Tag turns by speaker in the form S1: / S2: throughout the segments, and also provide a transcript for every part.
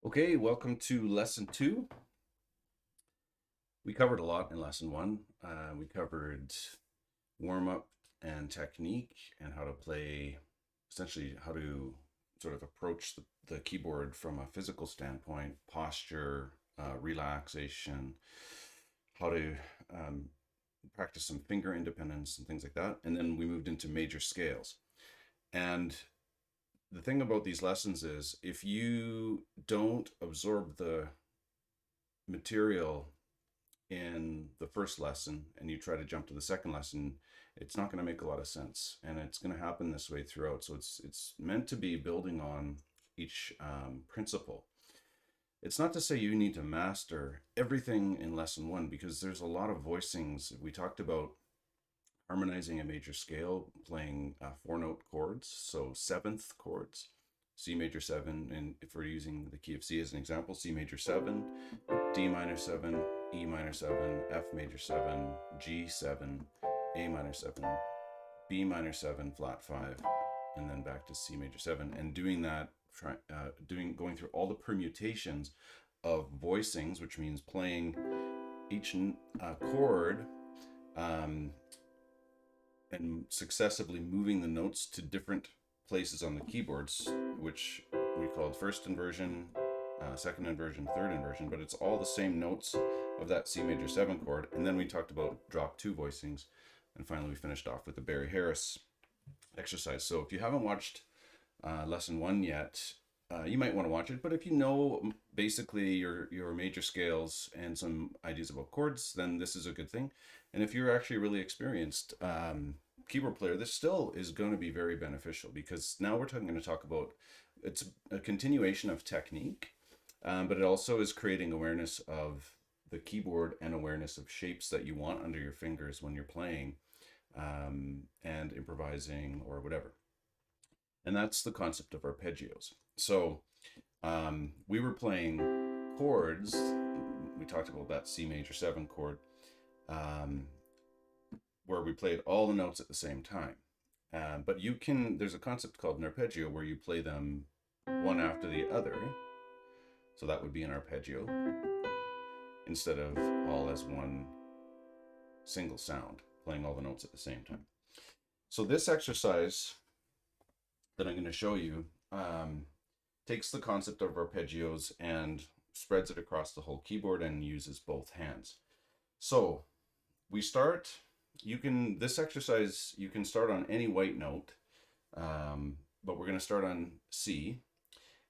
S1: Okay, welcome to lesson 2. We covered a lot in lesson 1. We covered warm up and technique and how to play, essentially, how to sort of approach the keyboard from a physical standpoint, posture, relaxation, how to practice some finger independence and things like that. And then we moved into major scales. And the thing about these lessons is if you don't absorb the material in the first lesson and you try to jump to the second lesson, it's not going to make a lot of sense, and it's going to happen this way throughout. So it's meant to be building on each principle. It's not to say you need to master everything in lesson 1, because there's a lot of voicings. We talked about harmonizing a major scale, playing 4-note chords, so seventh chords, C major 7, and if we're using the key of C as an example, C major 7, D minor 7, E minor 7, F major 7, G 7, A minor 7, B minor 7, flat 5, and then back to C major 7, and doing that, going through all the permutations of voicings, which means playing each chord and successively moving the notes to different places on the keyboards, which we called first inversion, second inversion, third inversion, but it's all the same notes of that C major 7 chord. And then we talked about drop 2 voicings, and finally we finished off with the Barry Harris exercise. So if you haven't watched lesson 1 yet, you might want to watch it, but if you know basically your major scales and some ideas about chords, then this is a good thing. And if you're actually a really experienced keyboard player, this still is going to be very beneficial, because now we're going to talk about, it's a continuation of technique, but it also is creating awareness of the keyboard and awareness of shapes that you want under your fingers when you're playing and improvising or whatever. And that's the concept of arpeggios. So we were playing chords. We talked about that C major 7 chord, where we played all the notes at the same time. But there's a concept called an arpeggio where you play them one after the other. So that would be an arpeggio instead of all as one single sound, playing all the notes at the same time. So this exercise that I'm going to show you takes the concept of arpeggios and spreads it across the whole keyboard and uses both hands. So we start, this exercise, you can start on any white note, but we're going to start on C.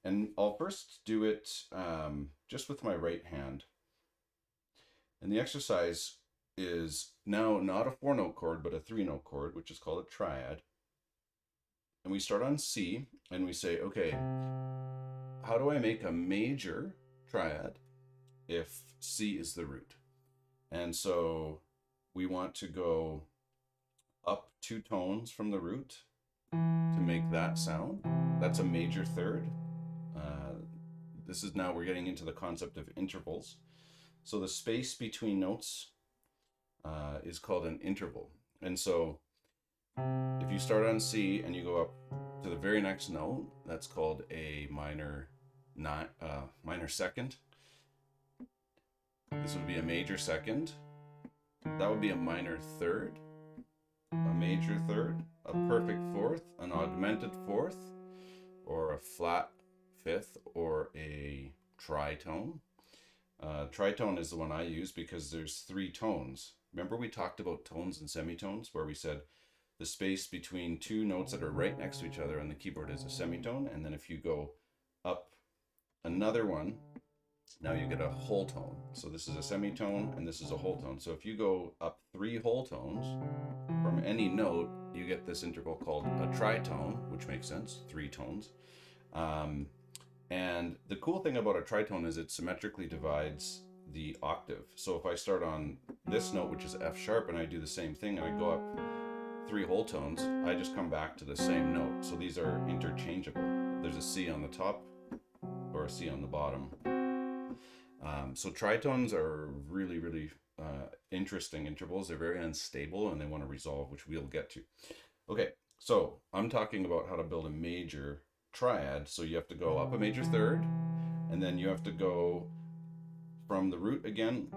S1: And I'll first do it just with my right hand. And the exercise is now not a 4-note chord, but a 3-note chord, which is called a triad. And we start on C, and we say, okay, how do I make a major triad if C is the root? And so we want to go up 2 tones from the root to make that sound. That's a major third. This is now we're getting into the concept of intervals. So the space between notes is called an interval. And so if you start on C and you go up to the very next note, that's called a minor second. This would be a major second. That would be a minor third, a major third, a perfect fourth, an augmented fourth, or a flat fifth, or a tritone. Tritone is the one I use because there's 3 tones. Remember we talked about tones and semitones, where we said the space between 2 notes that are right next to each other on the keyboard is a semitone, and then if you go up another one, now you get a whole tone. So this is a semitone and this is a whole tone. So if you go up 3 whole tones from any note, you get this interval called a tritone, which makes sense, 3 tones. And the cool thing about a tritone is it symmetrically divides the octave. So if I start on this note, which is F sharp, and I do the same thing, and I go up 3 whole tones, I just come back to the same note. So these are interchangeable. There's a C on the top or a C on the bottom. So tritones are really, really interesting intervals. They're very unstable and they want to resolve, which we'll get to. Okay, so I'm talking about how to build a major triad. So you have to go up a major third, and then you have to go from the root again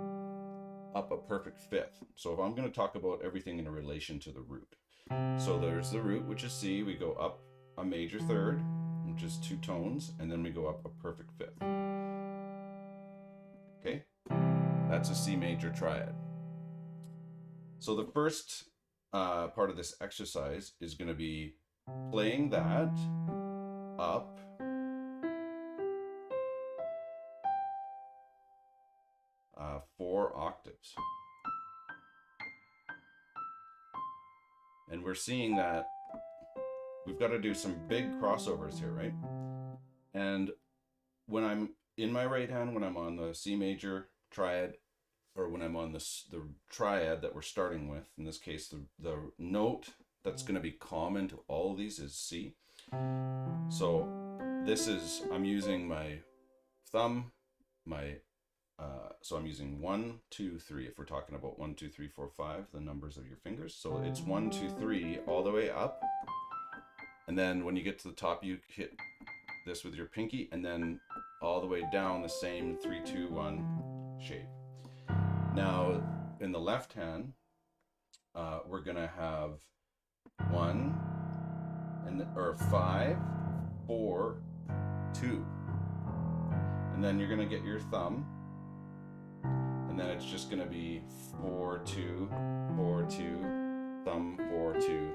S1: up a perfect fifth. So if I'm going to talk about everything in relation to the root. So there's the root, which is C. We go up a major third, which is 2 tones, and then we go up a perfect fifth. Okay, that's a C major triad. So the first part of this exercise is going to be playing that up four octaves. And we're seeing that we've got to do some big crossovers here, right? And when I'm in my right hand, when I'm on the C major triad, or when I'm on the triad that we're starting with, in this case, the note that's going to be common to all of these is C. So this is, I'm using my thumb, so I'm using 1, 2, 3. If we're talking about 1, 2, 3, 4, 5, the numbers of your fingers. So it's 1, 2, 3 all the way up. And then when you get to the top, you hit this with your pinky, and then all the way down the same 3, 2, 1 shape. Now in the left hand, we're gonna have 1 or 5, 4, 2, and then you're gonna get your thumb, and then it's just gonna be 4, 2, 4, 2, thumb, 4, 2,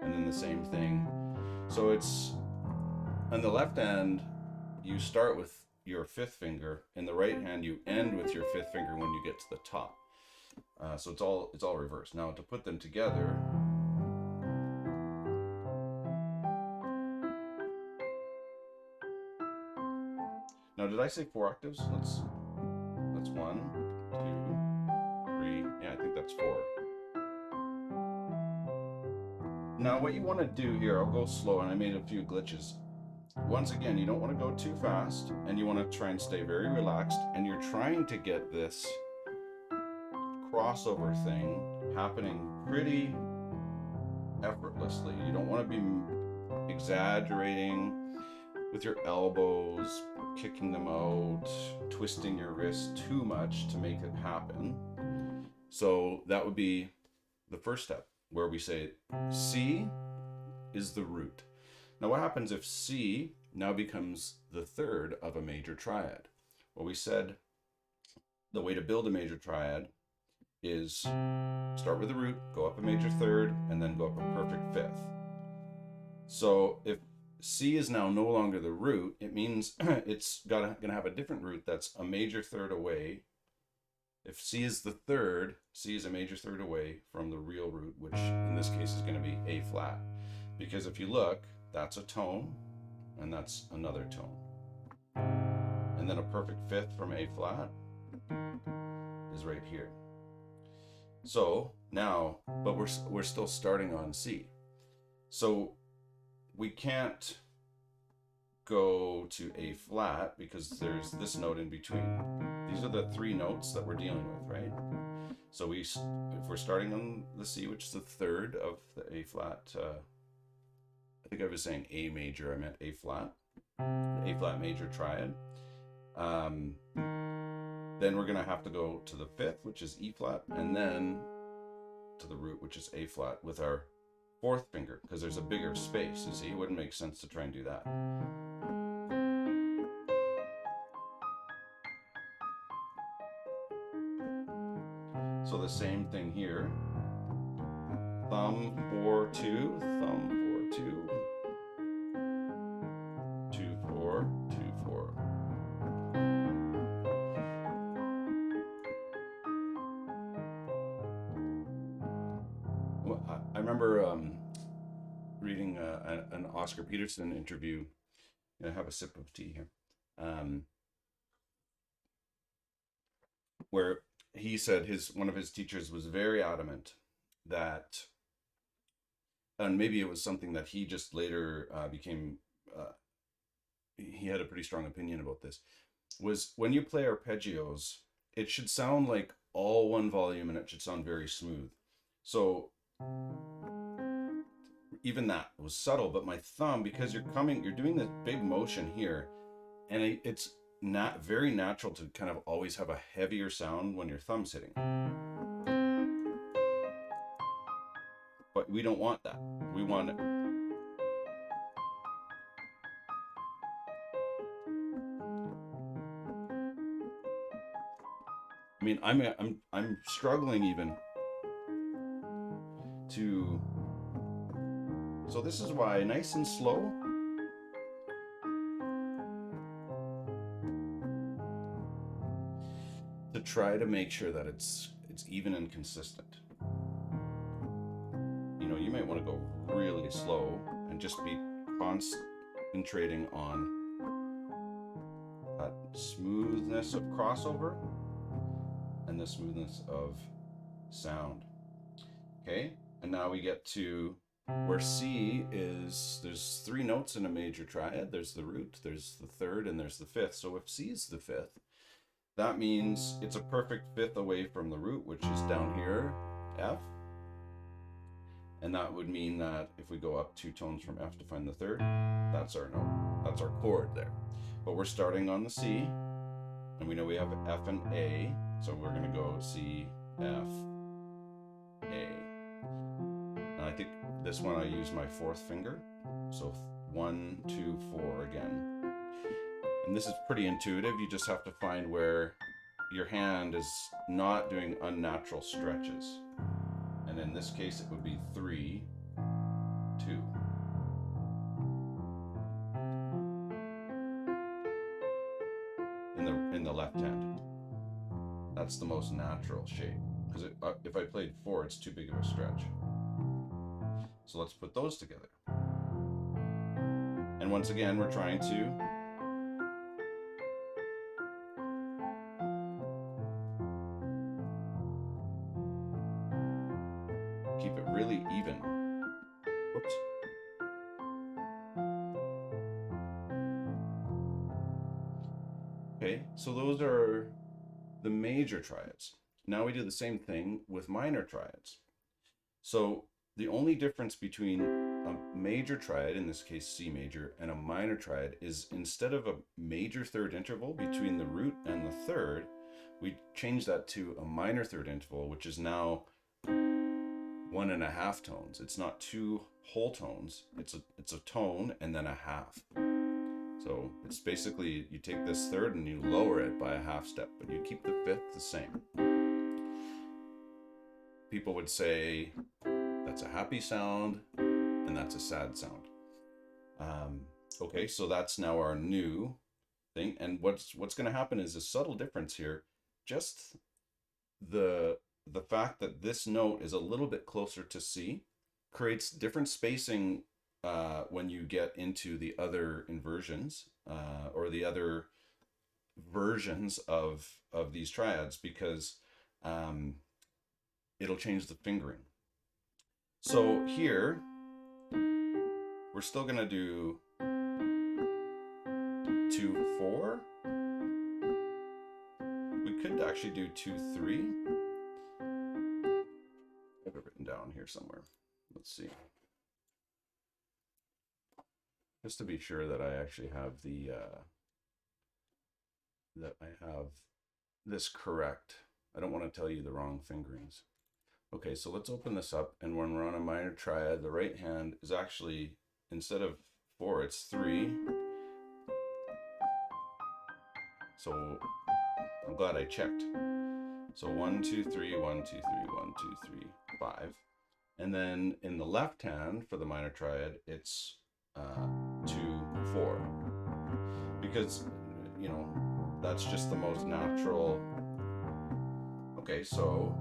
S1: and then the same thing. So it's on the left hand, you start with your 5th finger. In the right hand, you end with your 5th finger when you get to the top. So it's all reversed. Now to put them together, now did I say 4 octaves? That's 1, 2, 3. Yeah, I think that's 4. Now what you want to do here, I'll go slow, and I made a few glitches. Once again, you don't want to go too fast, and you want to try and stay very relaxed, and you're trying to get this crossover thing happening pretty effortlessly. You don't want to be exaggerating with your elbows, kicking them out, twisting your wrist too much to make it happen. So that would be the first step, where we say C is the root. Now what happens if C now becomes the third of a major triad? Well, we said the way to build a major triad is start with the root, go up a major third, and then go up a perfect fifth. So if C is now no longer the root, it means it's gonna have a different root that's a major third away. If C is the third, C is a major third away from the real root, which in this case is going to be A flat. Because if you look, that's a tone, and that's another tone. And then a perfect fifth from A flat is right here. So now, but we're still starting on C. So we can't go to A flat because there's this note in between. These are the 3 notes that we're dealing with, right? So if we're starting on the C, which is the third of the A flat, I think I was saying A major, I meant A flat major triad. Then we're gonna have to go to the 5th, which is E flat, and then to the root, which is A flat, with our 4th finger, because there's a bigger space, you see. It wouldn't make sense to try and do that. So the same thing here. Thumb 4, 2, thumb 4, 2, 2, 4, 2, 4. Well, I remember reading an Oscar Peterson interview. I have a sip of tea here, where he said one of his teachers was very adamant that, and maybe it was something that he just later became, he had a pretty strong opinion about this, was when you play arpeggios, it should sound like all one volume, and it should sound very smooth. So even that was subtle, but my thumb, because you're doing this big motion here, And it's not very natural to kind of always have a heavier sound when your thumb's hitting. But we don't want that. We want it. I mean, I'm struggling even to. So this is why nice and slow. To try to make sure that it's even and consistent. You know, you might want to go really slow and just be concentrating on that smoothness of crossover and the smoothness of sound. Okay, and now we get to where C is, there's 3 notes in a major triad. There's the root, there's the third, and there's the fifth. So if C is the fifth, that means it's a perfect fifth away from the root, which is down here, F. And that would mean that if we go up 2 tones from F to find the third, that's our note, that's our chord there. But we're starting on the C, and we know we have F and A, so we're gonna go C, F, A. And I think this one I use my 4th finger, so 1, 2, 4 again. And this is pretty intuitive. You just have to find where your hand is not doing unnatural stretches. And in this case, it would be 3, 2. In the left hand. That's the most natural shape. Because if I played 4, it's too big of a stretch. So let's put those together. And once again, we're trying to keep it really even. Whoops. Okay, so those are the major triads. Now we do the same thing with minor triads. So the only difference between a major triad, in this case C major, and a minor triad is instead of a major third interval between the root and the third, we change that to a minor third interval, which is now 1.5 tones. It's not 2 whole tones. It's a tone and then a half. So it's basically you take this third and you lower it by a half step, but you keep the fifth the same. People would say that's a happy sound and that's a sad sound. Okay, so that's now our new thing. And what's going to happen is a subtle difference here. Just the fact that this note is a little bit closer to C creates different spacing when you get into the other inversions or the other versions of these triads, because it'll change the fingering. So here we're still gonna do 2, 4. We could actually do 2, 3. I have it written down here somewhere. Let's see. Just to be sure that I actually have the that I have this correct. I don't want to tell you the wrong fingerings. Okay, so let's open this up, and when we're on a minor triad, the right hand is actually, instead of 4, it's 3. So I'm glad I checked. So 1, 2, 3, 1, 2, 3, 1, 2, 3, 5. And then in the left hand for the minor triad, it's 2, 4. Because, you know, that's just the most natural. Okay, so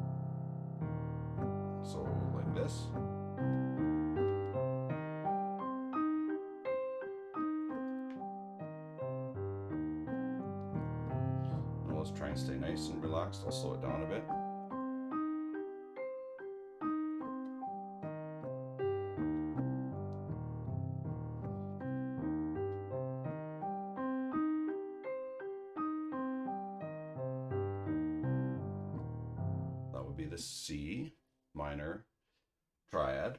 S1: like this. And let's try and stay nice and relaxed. I'll slow it down a bit. That would be the C minor triad.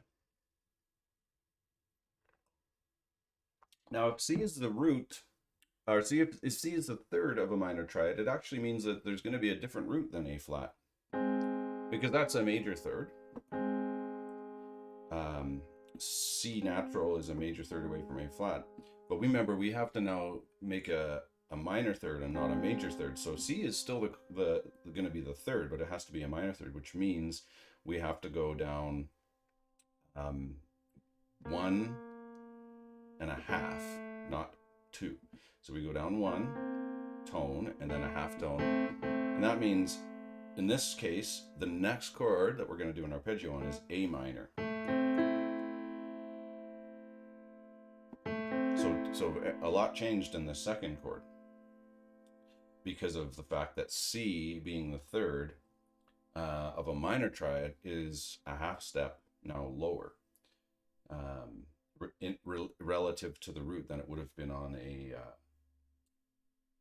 S1: Now, if C is the root or see if C is the third of a minor triad, it actually means that there's going to be a different root than A flat, because that's a major third. C natural is a major third away from A flat, but remember we have to now make a minor third and not a major third. So C is still the going to be the third, but it has to be a minor third, which means we have to go down 1.5, not 2. So we go down 1 tone and then a half tone, and that means in this case the next chord that we're going to do an arpeggio on is A minor. So a lot changed in the second chord because of the fact that C, being the third of a minor triad, is a half step now lower relative to the root than it would have been on a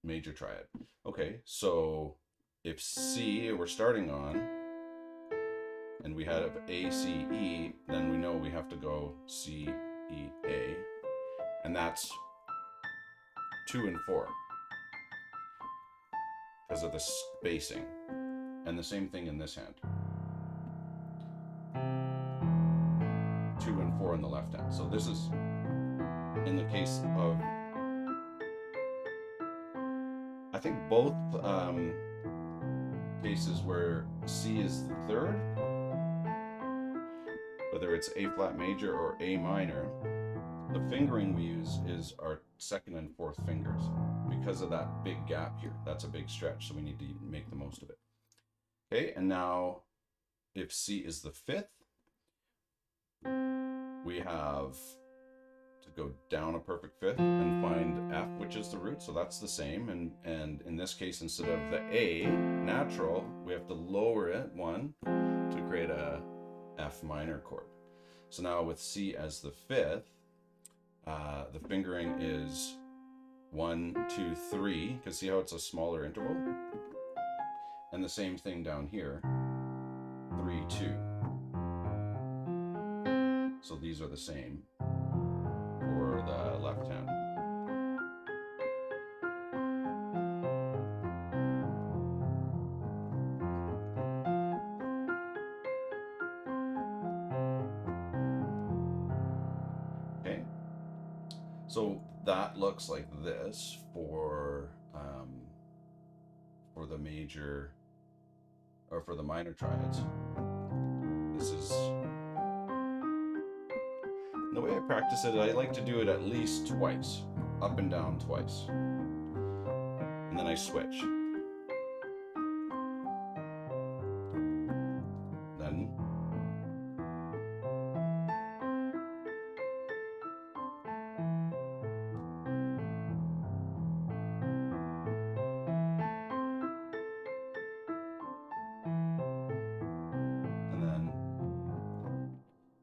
S1: major triad. Okay, so if C we're starting on and we have A, C, E, then we know we have to go C, E, A, and that's 2 and 4 because of the spacing. And the same thing in this hand. 2 and 4 in the left hand. So this is in the case of, I think both cases where C is the third, whether it's A flat major or A minor, the fingering we use is our second and fourth fingers because of that big gap here. That's a big stretch, so we need to make the most of it. Okay, and now if C is the fifth, we have to go down a perfect fifth and find F, which is the root, so that's the same. And in this case, instead of the A natural, we have to lower it 1 to create a F minor chord. So now with C as the fifth, the fingering is 1, 2, 3, because see how it's a smaller interval? And the same thing down here, 3, 2. So these are the same for the left hand. Okay, so that looks like this for the major, or for the minor triads. This is the way I practice it. I like to do it at least twice, up and down twice, and then I switch. Then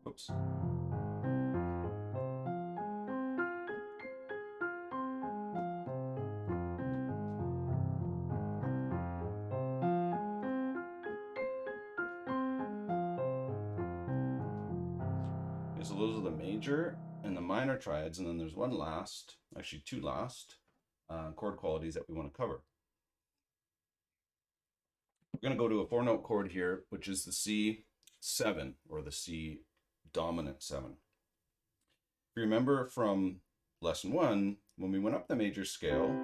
S1: oops. Okay, so those are the major and the minor triads, and then there's one last, actually two last chord qualities that we want to cover. We're going to go to a 4-note chord here, which is the C7, or the C dominant 7. If you remember from lesson 1, when we went up the major scale,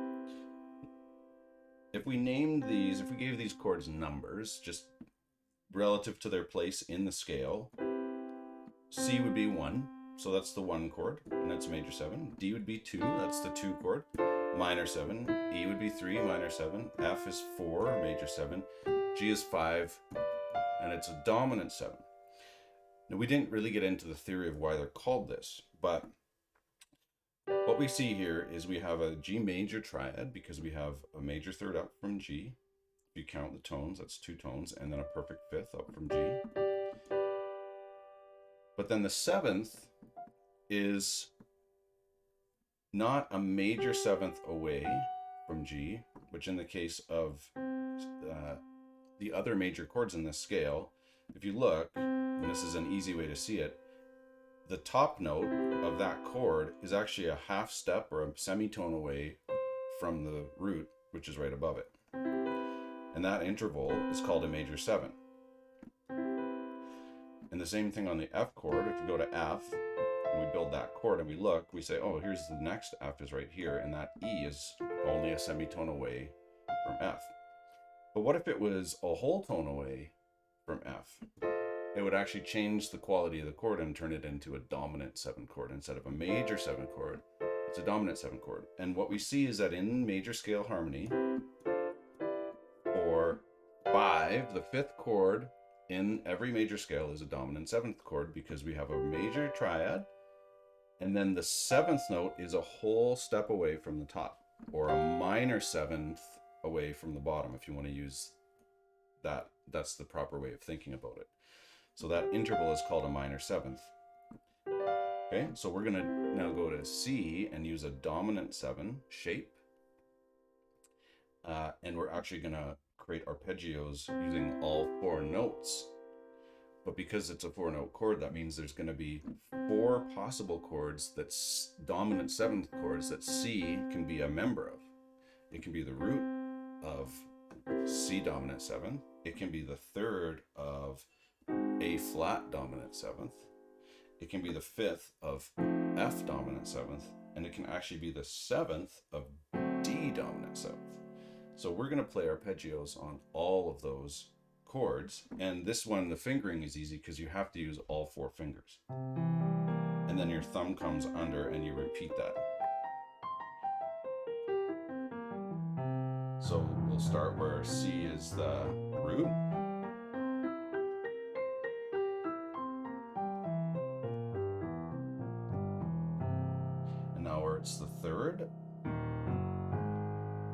S1: if we named these, if we gave these chords numbers, just relative to their place in the scale, C would be 1, so that's the 1 chord, and that's major 7. D would be 2, that's the 2 chord, minor 7. E would be 3, minor 7. F is 4, major 7. G is 5, and it's a dominant 7. Now, we didn't really get into the theory of why they're called this, but what we see here is we have a G major triad because we have a major third up from G. If you count the tones, that's 2 tones, and then a perfect fifth up from G. But then the 7th is not a major 7th away from G, which in the case of the other major chords in this scale, if you look, and this is an easy way to see it, the top note of that chord is actually a half step or a semitone away from the root, which is right above it. And that interval is called a major 7. And the same thing on the F chord. If you go to F and we build that chord and we look, we say, oh, here's the next F is right here, and that E is only a semitone away from F. But what if it was a whole tone away from F? It would actually change the quality of the chord and turn it into a dominant 7 chord. Instead of a major 7 chord, it's a dominant 7 chord. And what we see is that in major scale harmony, for 5, the 5th chord in every major scale is a dominant 7th chord, because we have a major triad, and then the 7th note is a whole step away from the top, or a minor 7th away from the bottom, if you want to use that. That's the proper way of thinking about it. So that interval is called a minor 7th. Okay, so we're going to now go to C and use a dominant 7 shape. And we're actually going to create arpeggios using all 4 notes. But because it's a 4-note chord, that means there's going to be 4 possible chords that's dominant 7th chords that C can be a member of. It can be the root of C dominant 7th. It can be the 3rd of A flat dominant 7th. It can be the 5th of F dominant 7th, and it can actually be the 7th of D dominant 7th. So we're going to play arpeggios on all of those chords, and this one, the fingering is easy because you have to use all 4 fingers. And then your thumb comes under and you repeat that. So we'll start where C is the root. And now where it's the 3rd,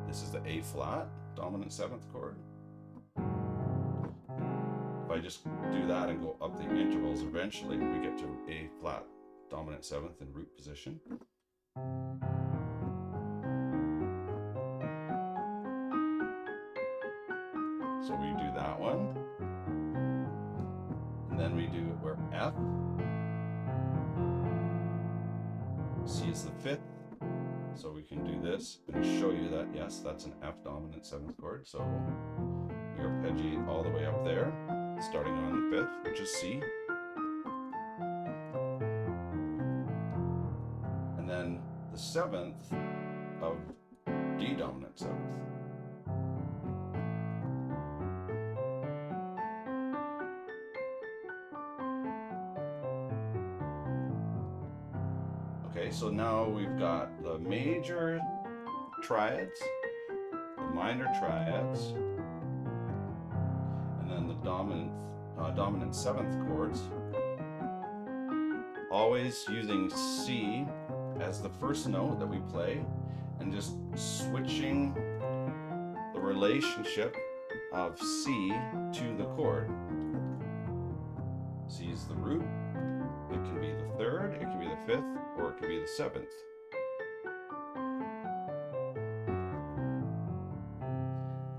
S1: this is the A flat, dominant 7th chord. If I just do that and go up the intervals, eventually we get to A flat, dominant 7th in root position. So we do that one. And then we do it where F. C is the 5th. So we can do this and show you that, yes, that's an F dominant 7th chord. So we arpeggiate all the way up there, starting on the 5th, which is C. And then the 7th of D dominant 7th. Okay, so now we've got the major triads, the minor triads, and then the dominant 7th chords, always using C as the first note that we play, and just switching the relationship of C to the chord. C is the root. It can be the 3rd, it can be the 5th, or it can be the 7th.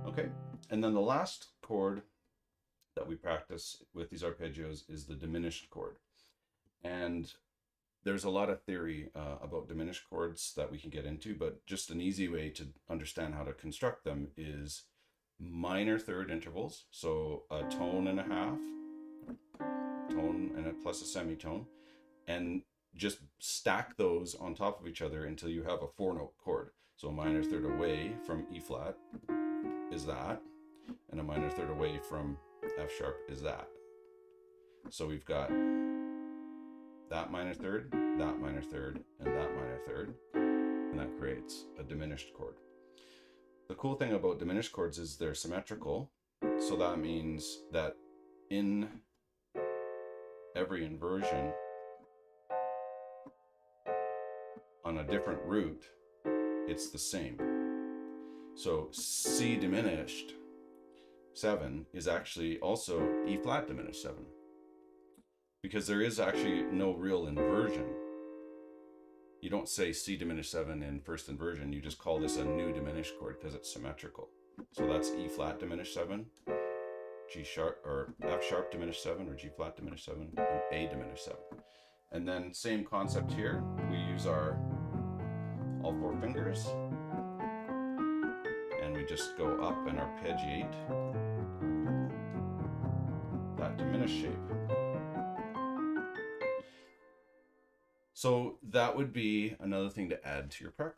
S1: Okay, and then the last chord that we practice with these arpeggios is the diminished chord. And there's a lot of theory about diminished chords that we can get into, but just an easy way to understand how to construct them is minor 3rd intervals, so a tone and a half, tone and a plus a semitone, and just stack those on top of each other until you have a 4-note chord. So a minor 3rd away from E flat is that, and a minor 3rd away from F sharp is that. So we've got that minor 3rd, that minor 3rd, and that minor 3rd, and that creates a diminished chord. The cool thing about diminished chords is they're symmetrical, so that means that in every inversion on a different root, it's the same. So C diminished 7 is actually also E flat diminished 7, because there is actually no real inversion. You don't say C diminished 7 in first inversion, you just call this a new diminished chord because it's symmetrical. So that's E flat diminished 7, G sharp or F sharp diminished 7, or G flat diminished 7, and A diminished 7. And then same concept here, we use our all 4 fingers, just go up and arpeggiate that diminished shape. So that would be another thing to add to your practice.